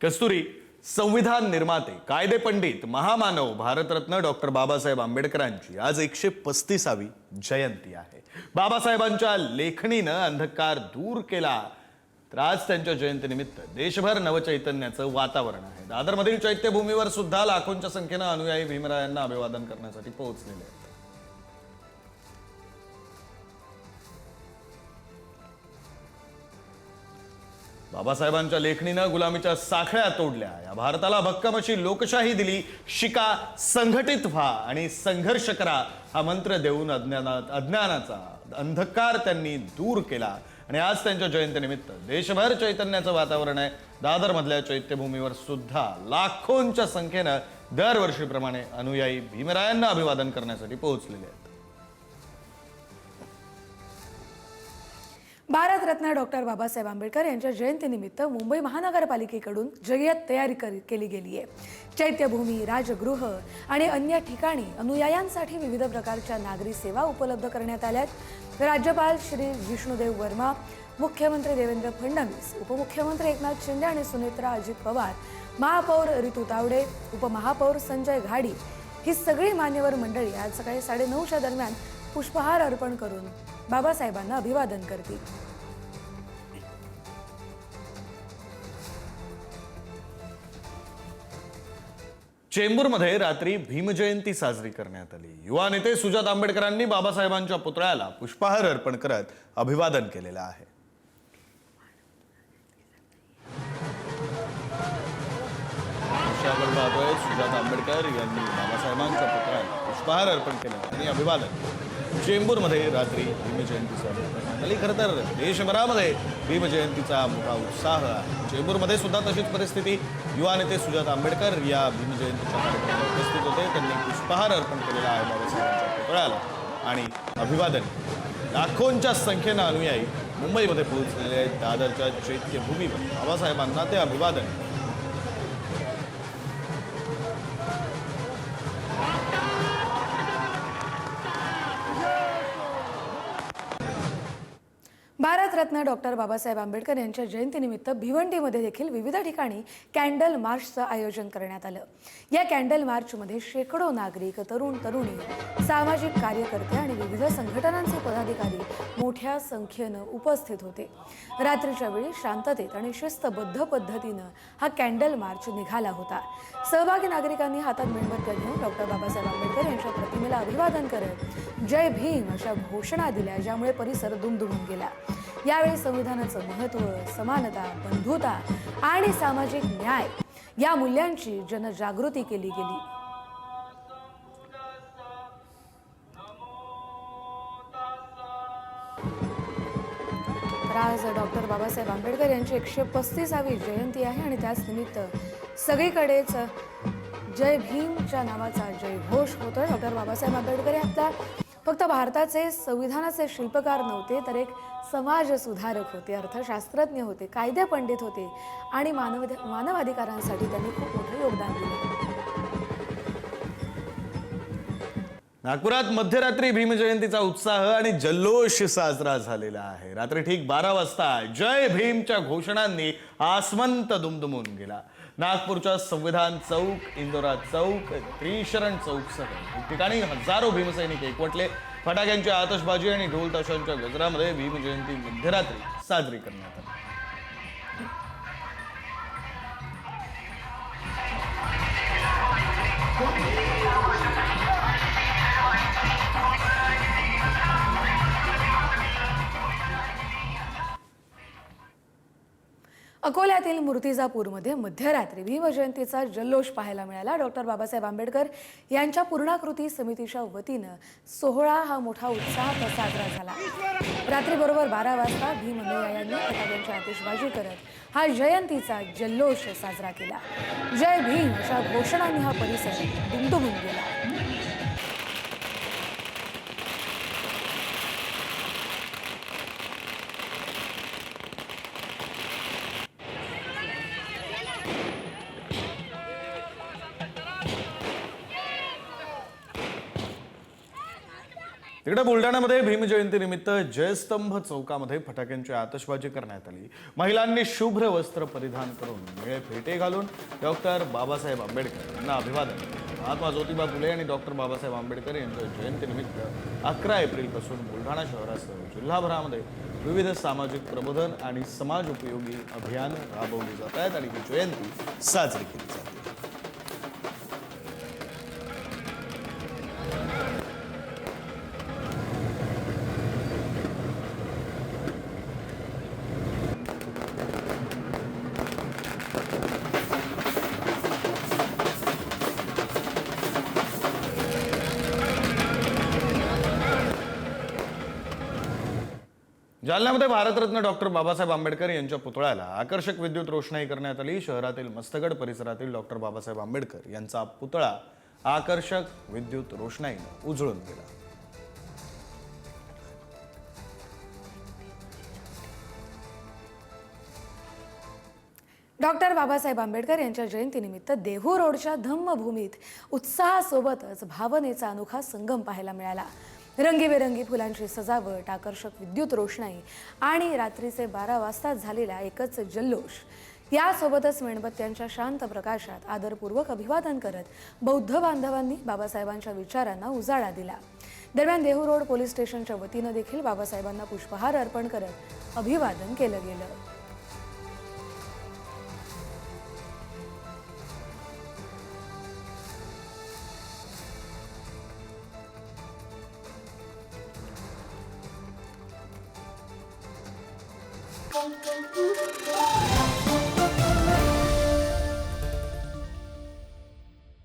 कस्तुरी संविधान निर्माते, कायदे पंडित, महामानव, भारतरत्न डॉक्टर बाबासाहेब आंबेडकरांची आज 135वी जयंती आहे। बाबासाहेबांच्या लेखणीनं अंधकार दूर केला, तर आज त्यांच्या जयंतीनिमित्त देशभर नवचैतन्याचं वातावरण आहे। दादरमधील चैत्यभूमीवर सुद्धा लाखोंच्या संख्येनं अनुयायी भीमरायांना अभिवादन करण्यासाठी पोहोचलेले आहेत। बाबासाहेबांच्या लेखणीनं गुलामीच्या साखळ्या तोडल्या, या भारताला भक्कम अशी लोकशाही दिली। शिका, संघटित व्हा आणि संघर्ष करा हा मंत्र देऊन अज्ञानाचा अंधकार त्यांनी दूर केला आणि आज त्यांच्या जयंतीनिमित्त देशभर चैतन्याचं वातावरण आहे। दादरमधल्या चैत्यभूमीवर सुद्धा लाखोंच्या संख्येनं दरवर्षीप्रमाणे अनुयायी भीमरायांना अभिवादन करण्यासाठी पोहोचलेले आहेत। भारतरत्न डॉक्टर बाबासाहेब आंबेडकर यांच्या जयंतीनिमित्त मुंबई महानगरपालिकेकडून जय्यत तयारी केली गेली आहे। चैत्यभूमी, राजगृह आणि अन्य ठिकाणी अनुयायांसाठी विविध प्रकारच्या नागरी सेवा उपलब्ध करण्यात आल्यात। राज्यपाल श्री विष्णुदेव वर्मा, मुख्यमंत्री देवेंद्र फडणवीस, उपमुख्यमंत्री एकनाथ शिंदे आणि सुनेत्रा अजित पवार, महापौर रितू तावडे, उपमहापौर संजय घाडी ही सगळी मान्यवर मंडळी आज सकाळी 9:30च्या दरम्यान पुष्पहार अर्पण करून बाबासाहेबांना अभिवादन करतील। चेंबूरमध्ये रात्री भीमजयंती साजरी करण्यात आली। युवा नेते सुजात आंबेडकरांनी बाबासाहेबांच्या पुतळ्याला पुष्पहार अर्पण करत अभिवादन केलेलं आहे। सुजात आंबेडकर यांनी बाबासाहेबांच्या पुतळ्याला पुष्पहार अर्पण केलं आणि अभिवादन। चेंबूरमध्ये रात्री भीमजयंती साजरी करण्यात आली। खरं तर देशभरामध्ये भीमजयंतीचा मोठा उत्साह आहे। चेंबूरमध्ये सुद्धा तशीच परिस्थिती। युवा नेते सुजात आंबेडकर या भीमजयंतीच्या कार्यक्रमाला उपस्थित होते। त्यांनी पुष्पहार अर्पण केलेला आहे बाबासाहेबांच्या पुतळ्याला आणि अभिवादन। लाखोंच्या संख्येनं अनुयायी मुंबईमध्ये पोहोचलेले आहेत। दादरच्या चैत्यभूमीवर बाबासाहेबांना ते अभिवादन। भारतरत्न डॉक्टर बाबासाहेब आंबेडकर यांच्या जयंतीनिमित्त भिवंडीमध्ये देखील विविध ठिकाणी कॅन्डल मार्चचं आयोजन करण्यात आलं। या कॅन्डल मार्चमध्ये शेकडो नागरिक, तरुण-तरुणी, सामाजिक कार्यकर्ते आणि विविध संघटनांचे पदाधिकारी मोठ्या संख्येनं उपस्थित होते। रात्रीच्या वेळी शांततेत आणि शिस्तबद्ध पद्धतीनं हा कॅन्डल मार्च निघाला होता। सहभागी नागरिकांनी हातात मेणबत्त्या घेऊन डॉक्टर बाबासाहेब आंबेडकर यांच्या प्रतिमेला अभिवादन करत जय भीम अशा घोषणा दिल्या, ज्यामुळे परिसर दुमदुमून गेला। यावेळी संविधानाचं महत्त्व, समानता, बंधुता आणि सामाजिक न्याय या मूल्यांची जनजागृती केली गेली। आज डॉक्टर बाबासाहेब आंबेडकर यांची 135वी जयंती आहे आणि त्याच निमित्त सगळीकडेच जय भीमच्या नावाचा जयघोष होतोय। डॉक्टर बाबासाहेब आंबेडकर हे आता फक्त भारताचे संविधानाचे शिल्पकार नव्हते, तर एक समाज सुधारक होते, अर्थशास्त्रज्ञ होते, कायदे पंडित होते आणि मानवाधिकारांसाठी त्यांनी खूप मोठं योगदान दिलं। नागपुरात मध्यरात्री भीमजयंतीचा उत्साह आणि जल्लोष साजरा झालेला आहे। रात्री ठीक 12 वाजता जय भीमच्या घोषणांनी आसमंत दुमदुमून गेला। नागपूरच्या संविधान चौक, इंदोरा चौक, त्रिशरण चौकसह ठिकाणी हजारो भीमसैनिक एकवटले। फटाक्यांची आतषबाजी आणि ढोल ताशांच्या गजरामध्ये भीमजयंती मध्यरात्री साजरी करण्यात आली। अकोल्यातील मूर्तिजापूरमध्ये मध्यरात्री भीमजयंतीचा जल्लोष पाहायला मिळाला। डॉक्टर बाबासाहेब आंबेडकर यांच्या पूर्णाकृती समितीच्या वतीनं सोहळा हा मोठा उत्साहात साजरा झाला। रात्री बरोबर 12 वाजता भीम अनुयायांनी फटाक्यांची आतिषबाजी करत हा जयंतीचा जल्लोष साजरा केला। जय भीम अशा घोषणांनी हा परिसर दुमदुमून गेला। तिकडे बुलढाण्यामध्ये भीमजयंतीनिमित्त जयस्तंभ चौकामध्ये फटाक्यांची आतषबाजी करण्यात आली. महिलांनी शुभ्र वस्त्र परिधान करून निळे फेटे घालून डॉक्टर बाबासाहेब आंबेडकर यांना अभिवादन केलं. महात्मा ज्योतिबा फुले आणि डॉक्टर बाबासाहेब आंबेडकर यांच्या जयंतीनिमित्त 11 एप्रिलपासून बुलढाणा शहरासह जिल्हाभरामध्ये विविध सामाजिक प्रबोधन आणि समाज उपयोगी अभियान राबवली जात आहेत आणि ही जयंती साजरी केली जाते. जालन्यामध्ये भारतरत्न डॉक्टर बाबासाहेब आंबेडकर यांच्या पुतळ्याला आकर्षक विद्युत रोषणाई करण्यात आली. शहरातील मस्तगड परिसरातील डॉक्टर बाबासाहेब आंबेडकर यांचा पुतळा आकर्षक विद्युत रोषणाईने उजळून गेला. डॉक्टर बाबासाहेब आंबेडकर यांच्या जयंतीनिमित्त देहू रोडच्या धम्मभूमीत उत्साहासोबतच भावनेचा अनोखा संगम पाहायला मिळाला. रंगीबेरंगी फुलांची सजावट, आकर्षक विद्युत रोषणाई आणि रात्रीचे 12 वाजता झालेला एकच जल्लोष यासोबतच मेणबत्त्यांच्या शांत प्रकाशात आदरपूर्वक अभिवादन करत बौद्ध बांधवांनी बाबासाहेबांच्या विचारांना उजाळा दिला. दरम्यान देहू रोड पोलीस स्टेशनच्या वतीनं देखील बाबासाहेबांना पुष्पहार अर्पण करत अभिवादन केलं गेलं. Thank you.